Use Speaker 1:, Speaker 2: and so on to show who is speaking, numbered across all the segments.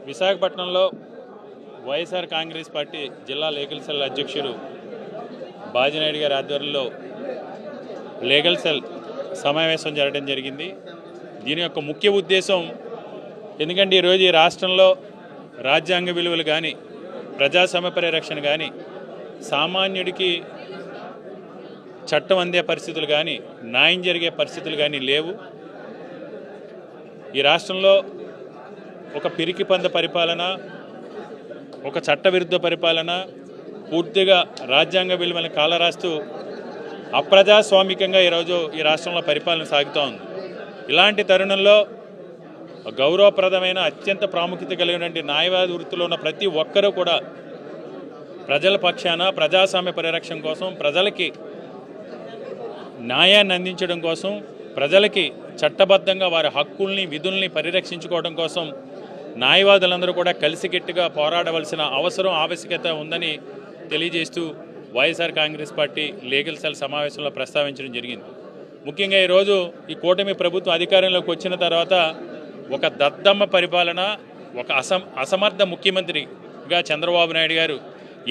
Speaker 1: విశాఖపట్నంలో వైఎస్ఆర్ కాంగ్రెస్ పార్టీ జిల్లా legal cell అధ్యక్షుడు బాజినాయుడు గారి ఆధ్వర్యంలో లీగల్ సెల్ సమావేశం జరగడం జరిగింది. దీని యొక్క ముఖ్య ఉద్దేశం, ఎందుకంటే ఈరోజు ఈ రాష్ట్రంలో రాజ్యాంగ విలువలు కానీ, ప్రజాస్వామ్య పరిరక్షణ కానీ, సామాన్యుడికి చట్టం అందే పరిస్థితులు కానీ, న్యాయం జరిగే పరిస్థితులు కానీ లేవు. ఈ రాష్ట్రంలో ఒక పిరికి పంద పరిపాలన, ఒక చట్టవిరుద్ధ పరిపాలన, పూర్తిగా రాజ్యాంగ విలువలను కాలరాస్తూ అప్రజాస్వామికంగా ఈరోజు ఈ రాష్ట్రంలో పరిపాలన సాగుతూ ఉంది. ఇలాంటి తరుణంలో గౌరవప్రదమైన అత్యంత ప్రాముఖ్యత కలిగినటువంటి న్యాయవాద వృత్తిలో ఉన్న ప్రతి ఒక్కరూ కూడా ప్రజల పక్షాన ప్రజాస్వామ్య పరిరక్షణ కోసం, ప్రజలకి న్యాయాన్ని అందించడం కోసం, ప్రజలకి చట్టబద్ధంగా వారి హక్కుల్ని విధుల్ని పరిరక్షించుకోవడం కోసం న్యాయవాదులందరూ కూడా కలిసికట్టుగా పోరాడవలసిన అవసరం, ఆవశ్యకత ఉందని తెలియజేస్తూ YSR Congress party legal cell సమావేశంలో ప్రస్తావించడం జరిగింది. ముఖ్యంగా ఈరోజు ఈ కూటమి ప్రభుత్వం అధికారంలోకి వచ్చిన తర్వాత ఒక దద్దమ్మ పరిపాలన, ఒక అసమర్థ ముఖ్యమంత్రిగా చంద్రబాబు నాయుడు గారు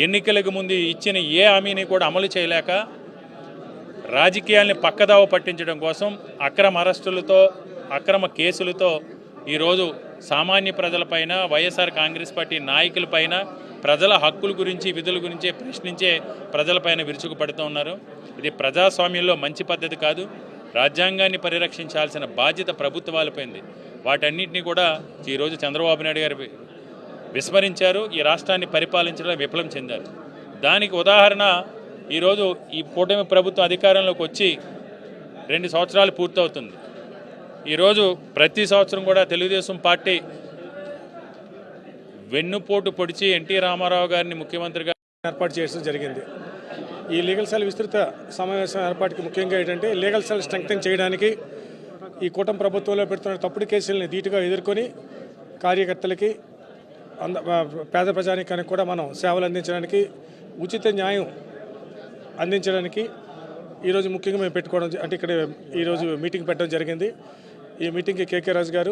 Speaker 1: ఎన్నికలకు ముందు ఇచ్చిన ఏ హామీని కూడా అమలు చేయలేక రాజకీయాల్ని పక్కదావ పట్టించడం కోసం అక్రమ అరెస్టులతో, అక్రమ కేసులతో ఈరోజు సామాన్య ప్రజలపైన, వైఎస్ఆర్ కాంగ్రెస్ పార్టీ నాయకులపైన, ప్రజల హక్కుల గురించి, విధుల గురించి ప్రశ్నించే ప్రజలపైన విరుచుకుపడుతూ ఉన్నారు. ఇది ప్రజాస్వామ్యంలో మంచి పద్ధతి కాదు. రాజ్యాంగాన్ని పరిరక్షించాల్సిన బాధ్యత ప్రభుత్వాలపైంది. వాటన్నింటినీ కూడా ఈరోజు చంద్రబాబు నాయుడు గారు విస్మరించారు. ఈ రాష్ట్రాన్ని పరిపాలించడంలో విఫలం చెందారు. దానికి ఉదాహరణ, ఈరోజు ఈ కూటమి ప్రభుత్వం అధికారంలోకి వచ్చి 2 సంవత్సరాలు పూర్తవుతుంది. ఈరోజు ప్రతి సంవత్సరం కూడా తెలుగుదేశం పార్టీ వెన్నుపోటు పొడిచి ఎన్టీ రామారావు గారిని ముఖ్యమంత్రిగా
Speaker 2: ఏర్పాటు చేయడం జరిగింది. ఈ లీగల్ సెల్ విస్తృత సమావేశం ఏర్పాటుకి ముఖ్యంగా ఏంటంటే, లీగల్ సెల్ స్ట్రెంగ్తన్ చేయడానికి, ఈ కూటమి ప్రభుత్వంలో పెడుతున్న తప్పుడు కేసుల్ని ధీటుగా ఎదుర్కొని కార్యకర్తలకి, పేద ప్రజానికానికి కూడా మనం సేవలు అందించడానికి, ఉచిత న్యాయం అందించడానికి ఈరోజు ముఖ్యంగా మేము పెట్టుకోవడం, అంటే ఇక్కడ ఈరోజు మీటింగ్ పెట్టడం జరిగింది. ఈ మీటింగ్కి కేకే రాజు గారు,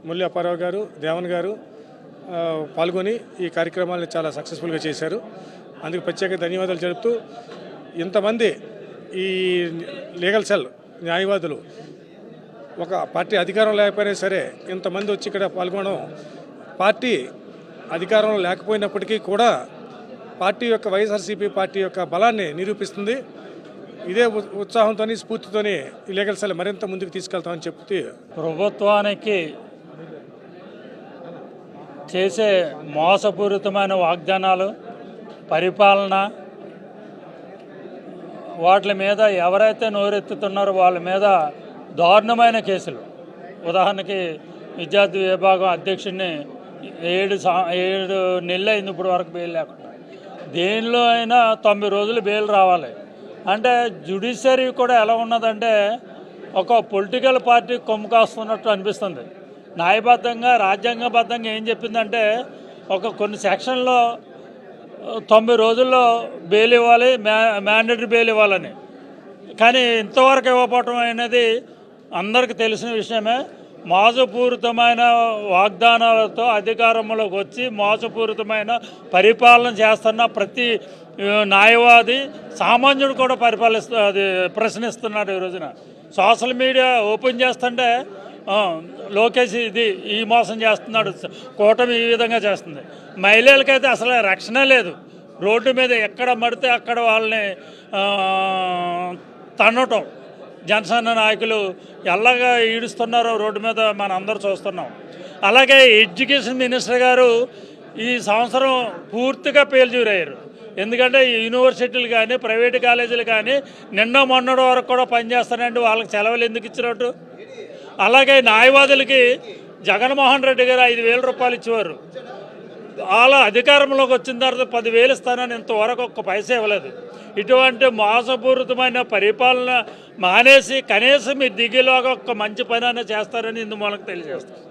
Speaker 2: ముల్లి అప్పారావు గారు, దేవన్ గారు పాల్గొని ఈ కార్యక్రమాలను చాలా సక్సెస్ఫుల్గా చేశారు. అందుకు ప్రత్యేక ధన్యవాదాలు తెలుపుతూ, ఇంతమంది ఈ లీగల్ సెల్ న్యాయవాదులు ఒక పార్టీ అధికారం లేకపోయినా సరే ఇంతమంది వచ్చి ఇక్కడ పాల్గొనడం, పార్టీ అధికారంలో లేకపోయినప్పటికీ కూడా పార్టీ యొక్క, వైఎస్ఆర్సీపీ పార్టీ యొక్క బలాన్ని నిరూపిస్తుంది. ఇదే ఉత్సాహంతో, స్ఫూర్తితో ఈ లీగల్ సెల్ మరింత ముందుకు తీసుకెళ్తామని చెప్తూ,
Speaker 3: ప్రభుత్వానికి చేసే మోసపూరితమైన వాగ్దానాలు, పరిపాలన, వాటి మీద ఎవరైతే నోరెత్తుతున్నారో వాళ్ళ మీద దారుణమైన కేసులు. ఉదాహరణకి విద్యార్థి విభాగం అధ్యక్షుడిని 7 నెలలు అయింది ఇప్పుడు వరకు బెయిల్ లేకుండా. దేనిలో అయినా 90 రోజులు బెయిల్ రావాలి. అంటే జ్యుడిషియరీ కూడా ఎలా ఉన్నదంటే ఒక పొలిటికల్ పార్టీ కొమ్ము కాస్తున్నట్టు అనిపిస్తుంది. న్యాయబద్ధంగా, రాజ్యాంగబద్ధంగా ఏం చెప్పిందంటే కొన్ని సెక్షన్లో 90 రోజుల్లో బెయిల్ ఇవ్వాలి, మ్యాండేటరీ బెయిల్ ఇవ్వాలని. కానీ ఇంతవరకు ఇవ్వకపోవటం అనేది అందరికీ తెలిసిన విషయమే. మోసపూరితమైన వాగ్దానాలతో అధికారంలోకి వచ్చి మోసపూరితమైన పరిపాలన చేస్తున్న ప్రతి న్యాయవాది, సామాన్యుడు కూడా ప్రశ్నిస్తున్నాడు. ఈ రోజున సోషల్ మీడియా ఓపెన్ చేస్తుంటే లోకేష్ ఈ మోసం చేస్తున్నాడు, కూటమి ఈ విధంగా చేస్తుంది. మహిళలకైతే అసలు రక్షణ లేదు. రోడ్డు మీద ఎక్కడ మడితే అక్కడ వాళ్ళని తన్నటం, జనసేన నాయకులు ఎలాగా ఈడుస్తున్నారో రోడ్డు మీద మనం అందరూ చూస్తున్నాం. అలాగే ఎడ్యుకేషన్ మినిస్టర్ గారు ఈ సంవత్సరం పూర్తిగా పేల్చూరయ్యారు. ఎందుకంటే యూనివర్సిటీలు కానీ, ప్రైవేటు కాలేజీలు కానీ మొన్నటి వరకు కూడా పనిచేస్తారంటే వాళ్ళకి సెలవులు ఎందుకు ఇచ్చినట్టు? అలాగే న్యాయవాదులకి జగన్మోహన్ రెడ్డి గారు 5,000 రూపాయలు ఇచ్చేవారు. అలా అధికారంలోకి వచ్చిన తర్వాత 10,000 ఇస్తానని ఇంతవరకు ఒక్క పైసా ఇవ్వలేదు. ఇటువంటి మోసపూరితమైన పరిపాలన మానేసి కనీసం మీ దిగిలోగా ఒక్క మంచి పని చేస్తారని ఇందు మూలంగా తెలియజేస్తారు.